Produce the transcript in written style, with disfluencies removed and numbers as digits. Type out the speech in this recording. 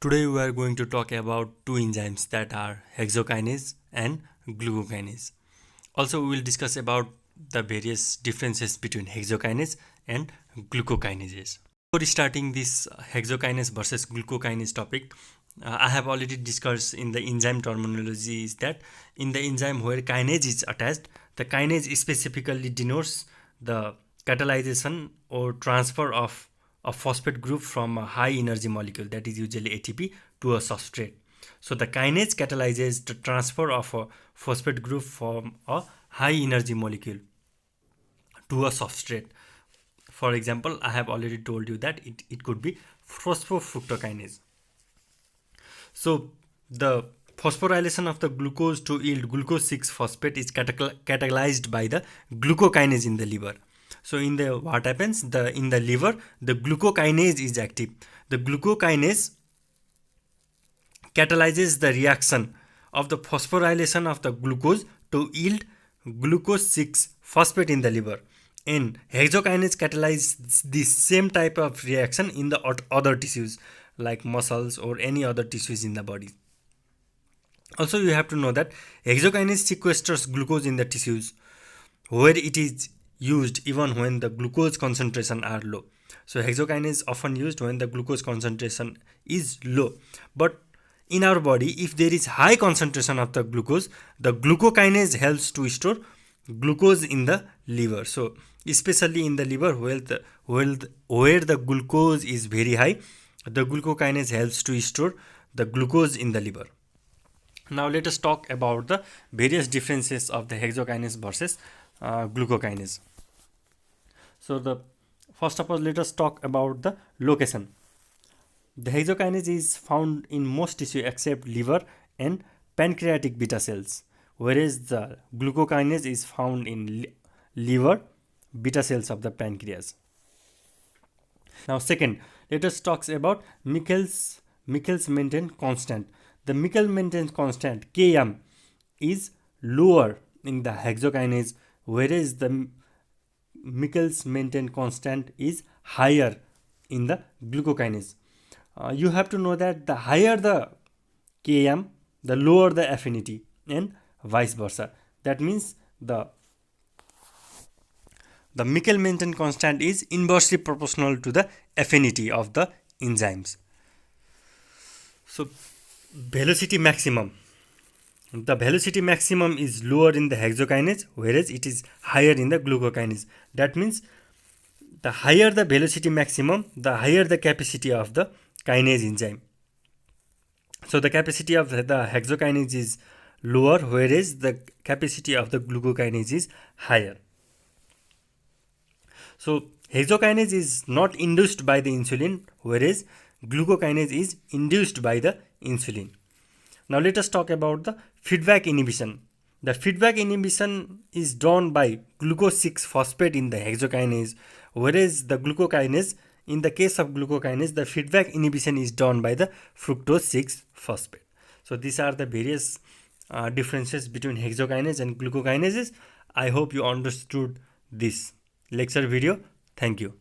Today we are going to talk about two enzymes that are hexokinase and glucokinase. Also, we will discuss about the various differences between hexokinase and glucokinases. Before starting this hexokinase versus glucokinase topic, I have already discussed in the enzyme terminology is that in the enzyme where kinase is attached, the kinase specifically denotes the catalyzation or transfer of a phosphate group from a high energy molecule, that is usually ATP, to a substrate. So the kinase catalyzes the transfer of a phosphate group from a high energy molecule to a substrate. For example, I have already told you that it could be phosphofructokinase. So the phosphorylation of the glucose to yield glucose 6-phosphate is catalyzed by the glucokinase in the liver. So in the what happens, in the liver the glucokinase is active. The glucokinase catalyzes the reaction of the phosphorylation of the glucose to yield glucose 6-phosphate in the liver. And hexokinase catalyzes the same type of reaction in the other tissues like muscles or any other tissues in the body. Also, you have to know that hexokinase sequesters glucose in the tissues where it is used even when the glucose concentration are low. So hexokinase is often used when the glucose concentration is low. But in our body, if there is high concentration of the glucokinase helps to store glucose in the liver. So especially in the liver where the glucose is very high, the glucokinase helps to store the glucose in the liver. Now let us talk about the various differences of the hexokinase versus glucokinase. So first of all, let us talk about the location. The hexokinase is found in most tissue except liver and pancreatic beta cells, whereas the glucokinase is found in liver, beta cells of the pancreas. Now second, let us talk about Michel's-Menten constant. The Michel's-Menten constant Km is lower in the hexokinase, whereas the Michel's-Menten constant is higher in the glucokinase. You have to know that the higher the Km, the lower the affinity, and vice versa. That means the Michel's-Menten constant is inversely proportional to the affinity of the enzymes. So velocity maximum. The velocity maximum is lower in the hexokinase, whereas it is higher in the glucokinase. That means the higher the velocity maximum, the higher the capacity of the kinase enzyme. So the capacity of the hexokinase is lower, whereas the capacity of the glucokinase is higher. So hexokinase is not induced by the insulin, whereas glucokinase is induced by the insulin. Now let us talk about the feedback inhibition. The feedback inhibition is done by glucose 6-phosphate in the hexokinase, whereas the glucokinase, in the case of glucokinase, the feedback inhibition is done by the fructose 6-phosphate. So these are the various differences between hexokinase and glucokinases. I hope you understood this lecture video. Thank you.